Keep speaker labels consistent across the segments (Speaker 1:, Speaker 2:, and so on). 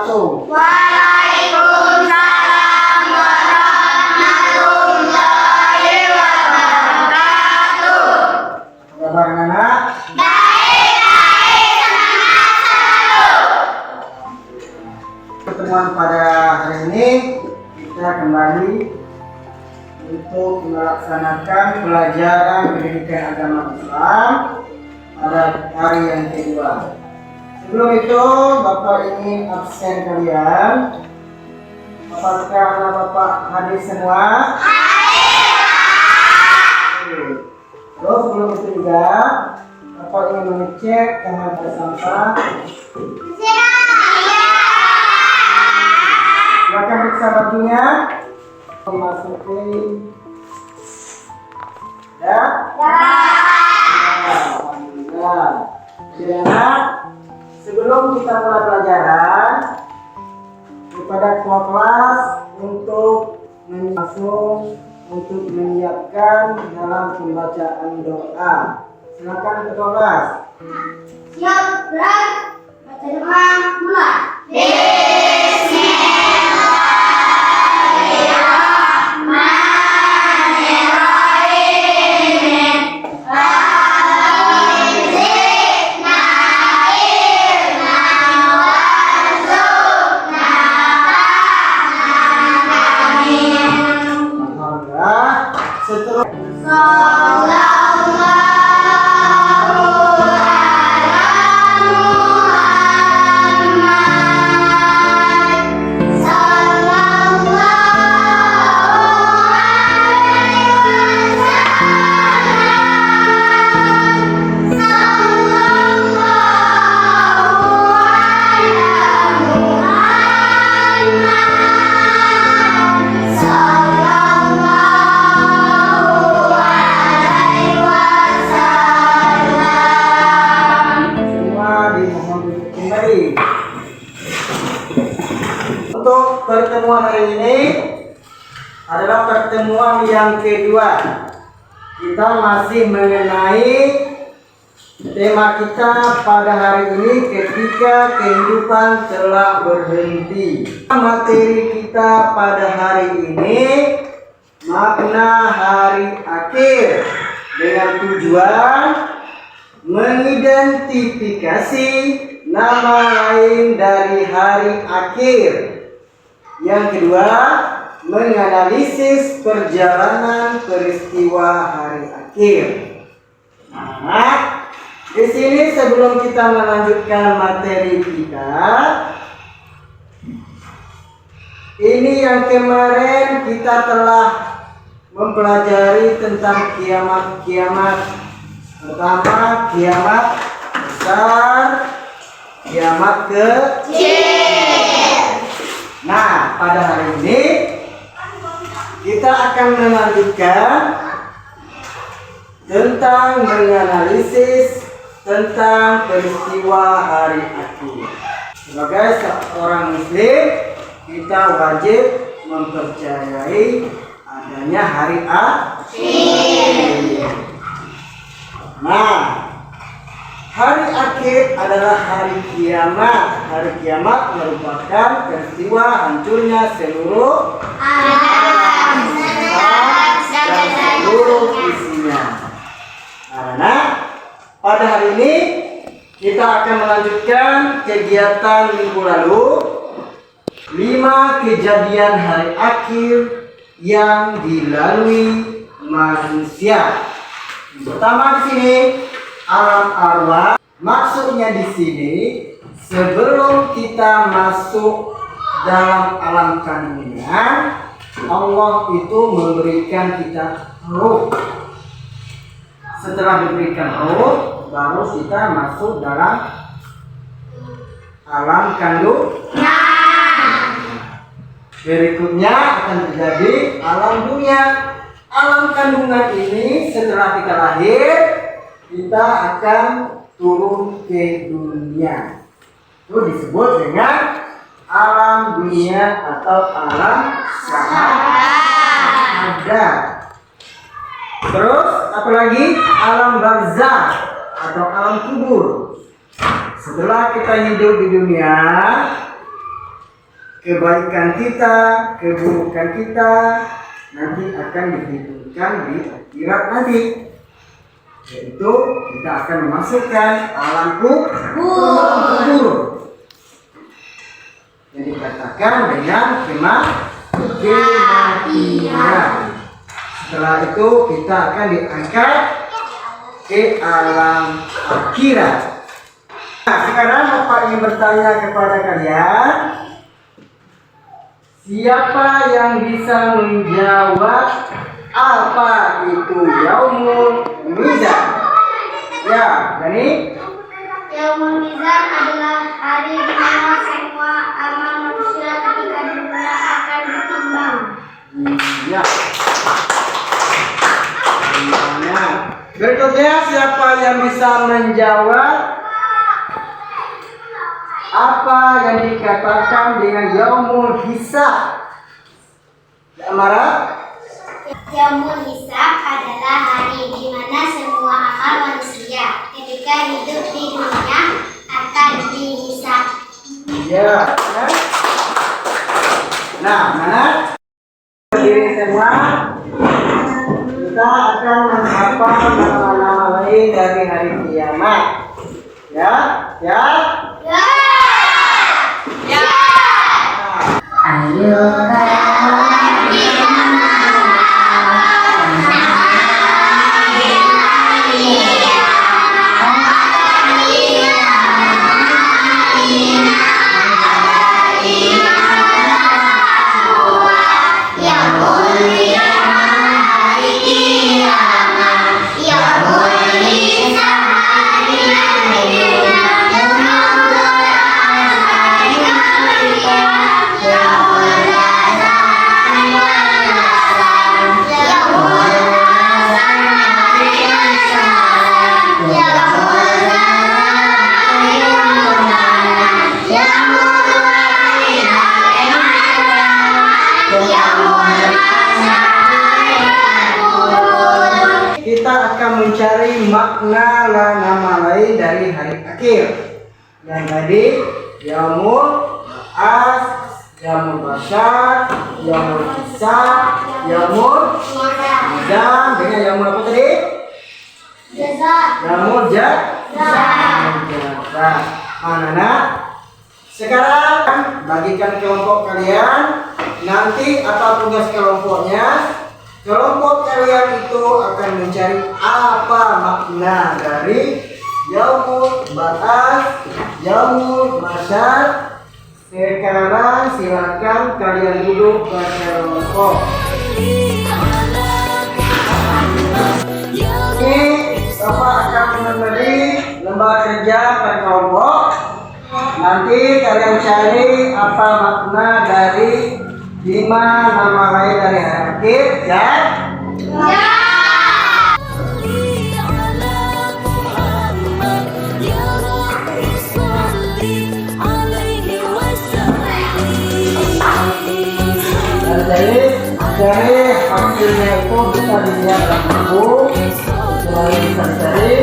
Speaker 1: wabarakatuh.
Speaker 2: Waalaikumsalam warahmatullahi wabarakatuh.
Speaker 1: Kabar anak?
Speaker 2: Baik, semangat selalu.
Speaker 1: Pertemuan pada hari ini kita kembali untuk melaksanakan pelajaran pendidikan agama Islam pada hari yang kedua. Sebelum itu, Bapak ingin absen kalian. Apakah Bapak hadir semua? Hadir. Terus sebelum itu juga, Bapak ingin mengecek jangan ada sampah. Silakan periksa bajunya. Masukin. Ya? Alhamdulillah. Jadi anak, sebelum kita mulai pelajaran, kepada ketua kelas untuk menyiapkan dalam pembacaan doa. Silakan ketua kelas.
Speaker 2: Siap, berat. Baca doa mulai.
Speaker 1: Alhamdulillah. Seterusnya. Untuk pertemuan hari ini adalah pertemuan yang kedua. Kita masih mengenai tema kita pada hari ini ketika kehidupan telah berhenti. Materi kita pada hari ini makna hari akhir dengan tujuan mengidentifikasi nama lain dari hari akhir. Yang kedua, menganalisis perjalanan peristiwa hari akhir. Nah, di sini sebelum kita melanjutkan materi kita, ini yang kemarin kita telah mempelajari tentang kiamat-kiamat. Pertama, kiamat besar, kiamat kecil. Nah, pada hari ini kita akan melanjutkan tentang menganalisis tentang peristiwa hari akhir. Sebagai seorang muslim, kita wajib mempercayai adanya hari akhir. Nah, hari akhir adalah hari kiamat. Hari kiamat merupakan peristiwa hancurnya seluruh
Speaker 2: Alam
Speaker 1: dan seluruh isinya. Karena pada hari ini kita akan melanjutkan kegiatan minggu lalu, 5 kejadian hari akhir yang dilalui manusia. Pertama di sini alam arwah. Maksudnya di sini sebelum kita masuk dalam alam kandungan, Allah itu memberikan kita ruh. Setelah diberikan ruh, baru kita masuk dalam alam kandungan. Berikutnya akan terjadi alam dunia. Alam kandungan ini setelah kita lahir, kita akan turun ke dunia. Itu disebut dengan alam dunia atau alam syahada. Terus apalagi alam barzakh atau alam kubur. Setelah kita hidup di dunia, kebaikan kita, keburukan kita nanti akan diperhitungkan di akhirat nanti. Yaitu kita akan memasukkan alam kubur yang dikatakan dengan kematian. Setelah itu kita akan diangkat ke alam akhirat. Nah, sekarang Bapak ingin bertanya kepada kalian, siapa yang bisa menjawab apa itu Yaumul Mizan? Ya, Dani?
Speaker 2: Yaumul Mizan adalah hari di mana semua amal manusia ketika di dunia akan ditimbang.
Speaker 1: Ya. Nah, berikutnya siapa yang bisa menjawab apa yang dikatakan dengan Yaumul Hisab? Amara?
Speaker 2: Yaumul Hisab adalah hari di mana semua amal manusia ketika hidup di dunia akan dihisab.
Speaker 1: Ya. Nah, mana? Berdiri semua. Kita akan menghafal nama-nama lain dari hari kiamat. Ya, ya.
Speaker 2: Ya. Ya.
Speaker 1: Ayo kita akan mencari makna nama lain dari hari akhir. Yang tadi Yaumul Ba'ats, Yaumul Basyar, Yaumul Hisab, Yaumul Mizan, dengan Yaumul apa tadi?
Speaker 2: Jaza.
Speaker 1: Yaumul Jaza. Mana? Sekarang bagikan kelompok kalian. Nanti apa tugas kelompoknya? Kelompok kalian itu akan mencari apa makna dari Yaumul Ba'ats, Yaumul Basyar. Sekarang silakan kalian duduk berkelompok. Ini Bapak akan memberi lembar kerja per kelompok. Nanti kalian cari apa makna dari 5 nama lain dari hari akhir. Ya.
Speaker 2: Ya.
Speaker 1: Dari hasilnya itu bisa dilihat dalam buku, selalu bisa dicari,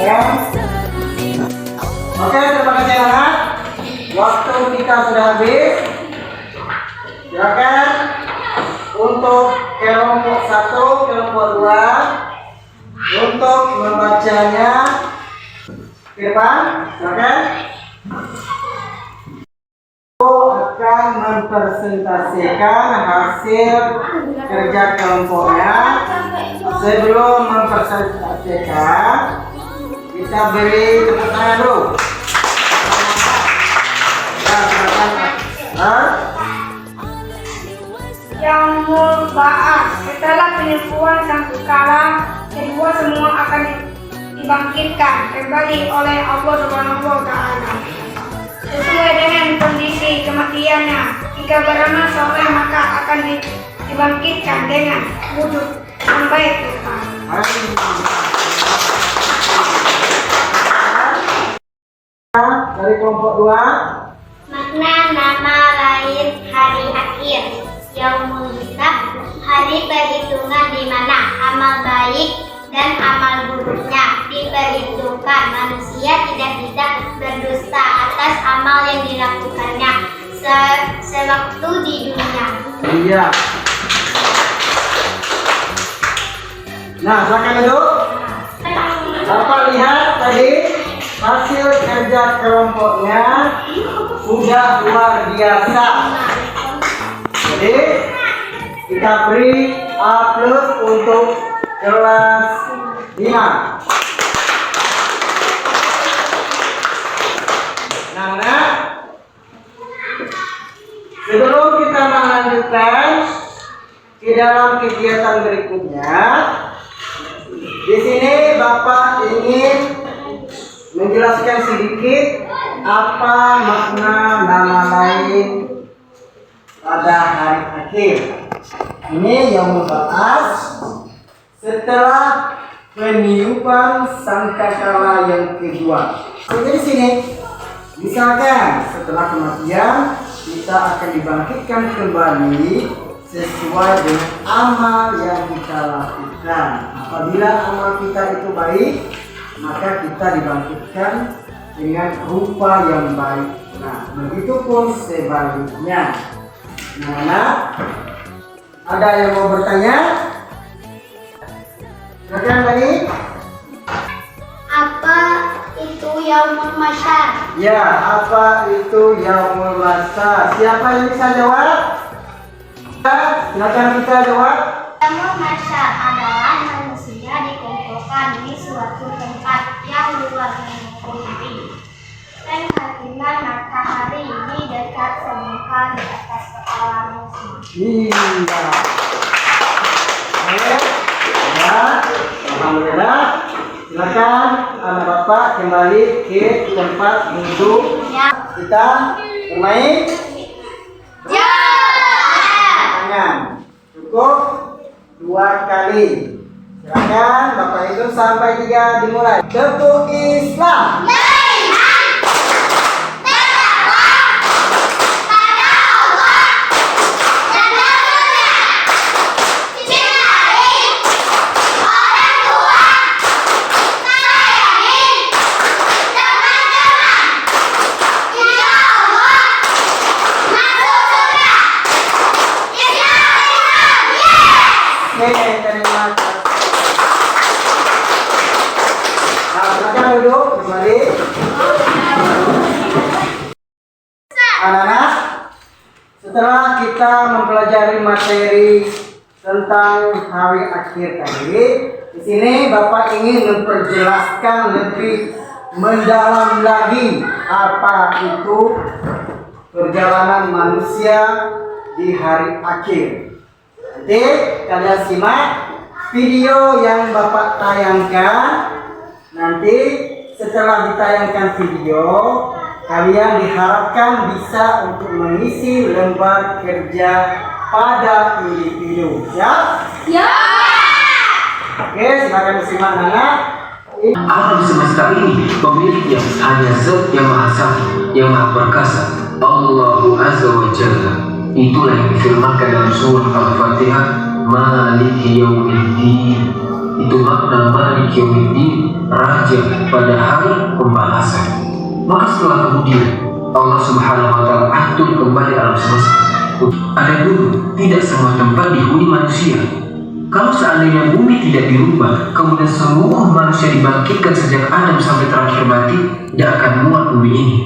Speaker 1: ya. Oke, terima kasih anak. Waktu kita sudah habis. Silakan untuk kelompok 1, kelompok 2 untuk membacanya ke depan. Silakan. Akan mempresentasikan hasil kerja kelompoknya. Sebelum mempresentasikan, kita beri tepuk tangan dulu.
Speaker 2: Yaumul Ba'ats, setelah penipuan sangkakala, kedua semua akan dibangkitkan kembali oleh Allah Subhanahu wa Ta'ala sesuai dengan kondisi kematiannya. Jika beramal soleh maka akan dibangkitkan dengan wujud yang baik.
Speaker 1: Dari kelompok 2.
Speaker 2: Makna nama lain hari akhir. Yaumul Hisab, hari perhitungan di mana amal baik dan amal buruknya diperhitungkan. Manusia tidak bisa berdusta atas amal yang dilakukannya sewaktu di dunia.
Speaker 1: Iya. Nah, silakan duduk. Bapak lihat tadi hasil kerja kelompoknya sudah luar biasa. Jadi kita beri A+ untuk kelas 5. Nah, sebelum kita melanjutkan di dalam kegiatan berikutnya, di sini Bapak ingin menjelaskan sedikit apa makna nama lain pada hari akhir. Ini yang membahas setelah peniupan sangkakala yang kedua. Jadi di sini, misalkan setelah kematian kita akan dibangkitkan kembali sesuai dengan amal yang kita lakukan. Apabila amal kita itu baik, maka kita dibangkitkan dengan rupa yang baik. Nah, begitupun sebaliknya. Nah, ada yang mau bertanya? Silakan tadi.
Speaker 2: Apa itu Yaumul Masyar?
Speaker 1: Ya, apa itu Yaumul Masyar? Siapa yang bisa jawab? Silakan kita jawab.
Speaker 2: Yaumul Masyar adalah manusia dikumpulkan di suatu tempat yang luar mengelilingi dan hakikat matahari di dekat semuka di atas kepala musuh.
Speaker 1: Iya. Oke. Ya, alhamdulillah. Silakan anak Bapak kembali ke tempat duduk.
Speaker 2: Ya.
Speaker 1: Kita bermain.
Speaker 2: Ya.
Speaker 1: Tangan. Cukup 2 kali. Silakan Bapak hitung sampai 3 dimulai. Tepuk Islam. Terima kasih. Nah, silakan duduk kembali. Anak-anak, setelah kita mempelajari materi tentang hari akhir tadi, di sini Bapak ingin memperjelaskan lebih mendalam lagi apa itu perjalanan manusia di hari akhir. Nanti kalian simak video yang Bapak tayangkan. Nanti setelah ditayangkan video, kalian diharapkan bisa untuk mengisi lembar kerja pada individu. Siap?
Speaker 2: Ya.
Speaker 1: Oke, silakan disimak anak.
Speaker 3: Alam semesta ini memiliki hanya Zat yang Maha Satu, yang Maha Perkasa, Allahu Azza wa Jalla. Itulah yang difirmankan dalam surah Al-Fatihah, Maliki Yaumiddin. Itu makna Maliki Yaumiddin, Raja pada hari pembahasan. Maka setelah kemudian Allah Subhanahu wa Ta'ala atur kembali alam semesta. Ada dulu, tidak semua tempat dihuni manusia. Kalau seandainya bumi tidak dirubah, kemudian semua manusia dibangkitkan sejak Adam sampai terakhir mati, tidak akan muat bumi ini.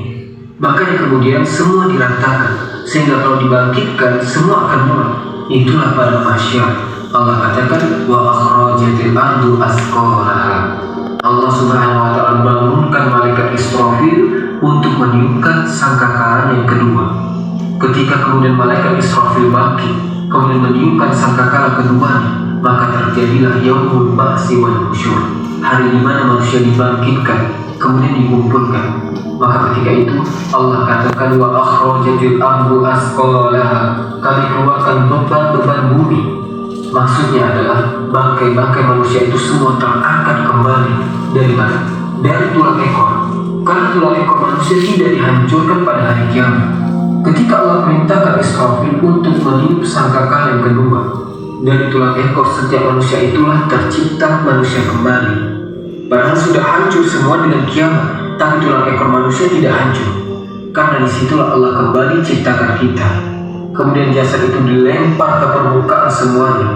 Speaker 3: Makanya kemudian semua diratakan, sehingga kalau dibangkitkan semua akan muat. Itulah pada masyar. Allah katakan, wa akhrajatil ardu asqalaha. Allah Subhanahu wa Ta'ala bangunkan malaikat Israfil untuk meniupkan sangkakala yang kedua. Ketika kemudian malaikat Israfil bangkit, kemudian meniupkan sangkakala keduanya, maka terjadilah yaumul ba'si wal nusyur, hari di mana manusia dibangkitkan, kemudian dikumpulkan. Maka ketika itu Allah katakan, wa akhrajatil ardu asqalaha, kami keluarkan beban-beban bumi. Maksudnya adalah bangkai-bangkai manusia itu semua terangkat kembali dari mana? Dari tulang ekor. Karena tulang ekor manusia tidak dihancurkan pada hari kiamat. Ketika Allah perintahkan Israfil untuk meniup sangkakala yang kedua, dari tulang ekor setiap manusia itulah tercipta manusia kembali. Padahal sudah hancur semua dengan kiamat, tapi tulang ekor manusia tidak hancur. karena disitulah Allah kembali ciptakan kita. Kemudian jasad itu dilempar ke permukaan semuanya.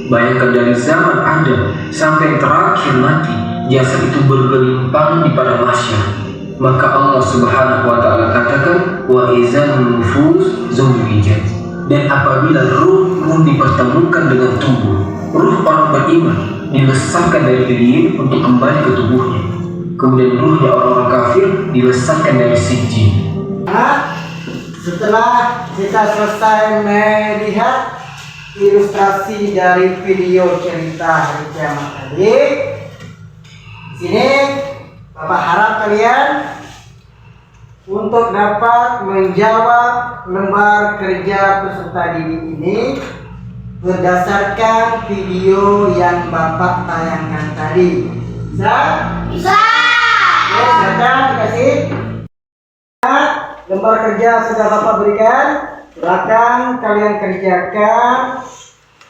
Speaker 3: Bayangkan dari zaman Adam sampai yang terakhir nanti, jasad itu bergelimpang di padang mahsyar. Maka Allah Subhanahu wa Ta'ala katakan, wa izan nufus zuwijat. Dan apabila ruh dipertemukan dengan tubuh, ruh orang beriman dilesatkan dari diri untuk kembali ke tubuhnya. Kemudian ruhnya orang-orang kafir dilesatkan dari sijil.
Speaker 1: Setelah kita selesai melihat ilustrasi dari video cerita hari kiamat tadi, di sini Bapak harap kalian untuk dapat menjawab lembar kerja peserta didik ini berdasarkan video yang Bapak tayangkan tadi. Bisa?
Speaker 2: Bisa.
Speaker 1: Ya, silakan dikasih. Lembar kerja sudah Bapak berikan. Silakan kalian kerjakan.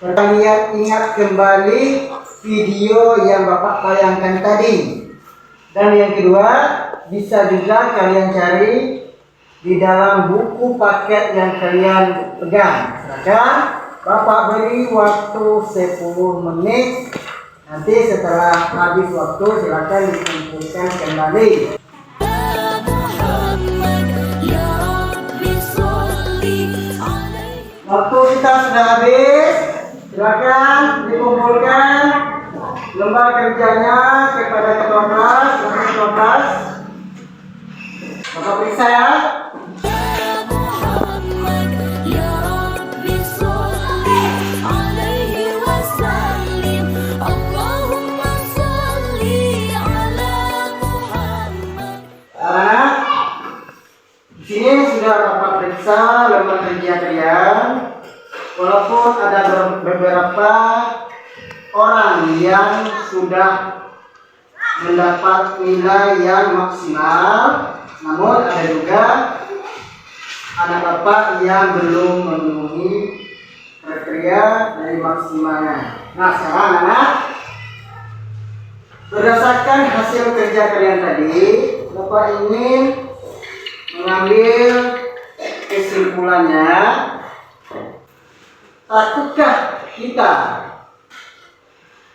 Speaker 1: Kalian ingat kembali video yang Bapak tayangkan tadi. Dan yang kedua, bisa juga kalian cari di dalam buku paket yang kalian pegang. Silakan Bapak beri waktu 10 menit. Nanti setelah habis waktu silakan dikumpulkan kembali. Waktu kita sudah habis. Silakan dikumpulkan lembar kerjanya kepada ketua kelas. Ketua kelas, Bapak periksa ya. Di sini sudah Bapak periksa lembar kerja kalian. Walaupun ada beberapa orang yang sudah mendapat nilai yang maksimal, namun ada juga anak Bapak yang belum memenuhi kriteria dari maksimalnya. Nah, sekarang anak, berdasarkan hasil kerja kalian tadi, Bapak ingin mengambil kesimpulannya. Takutkah kita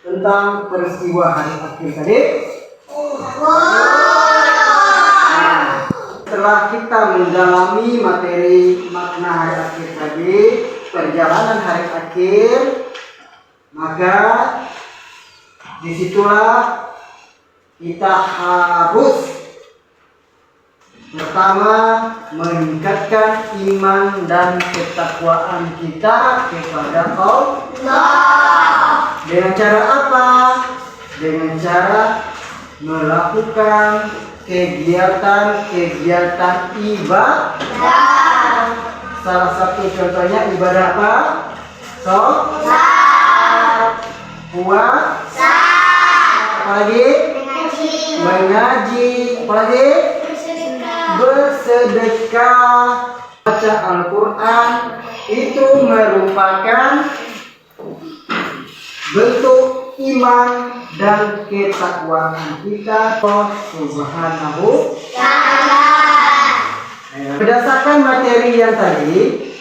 Speaker 1: tentang peristiwa hari akhir tadi? Nah, setelah kita mendalami materi makna hari akhir tadi, perjalanan hari akhir, maka disitulah kita harus pertama meningkatkan iman dan ketakwaan kita kepada Allah. Dengan cara apa? Dengan cara melakukan kegiatan-kegiatan ibadah. Salah satu contohnya ibadah apa? Sholat, puasa, apalagi? Mengaji, apalagi? Bersedekah, baca Al-Quran. Itu merupakan bentuk iman dan ketakwaan kita kepada Subhanahu Ta'ala. Berdasarkan materi yang tadi,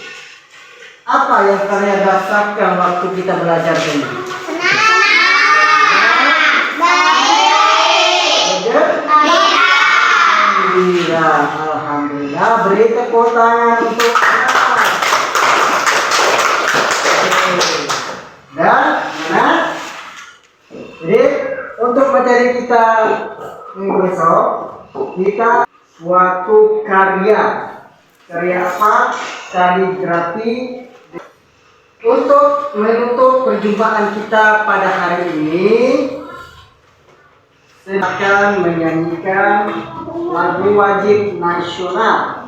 Speaker 1: apa yang kalian rasakan waktu kita belajar ini? Alhamdulillah, beri tepuk tangan untuk dan jadi untuk materi kita minggu besok, kita suatu karya apa? Kaligrafi untuk menutup perjumpaan kita pada hari ini. Silakan menyanyikan lagu wajib nasional.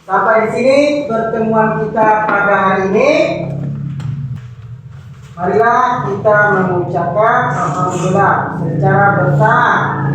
Speaker 1: Sampai di sini pertemuan kita pada hari ini. Marilah kita mengucapkan alhamdulillah secara bersama.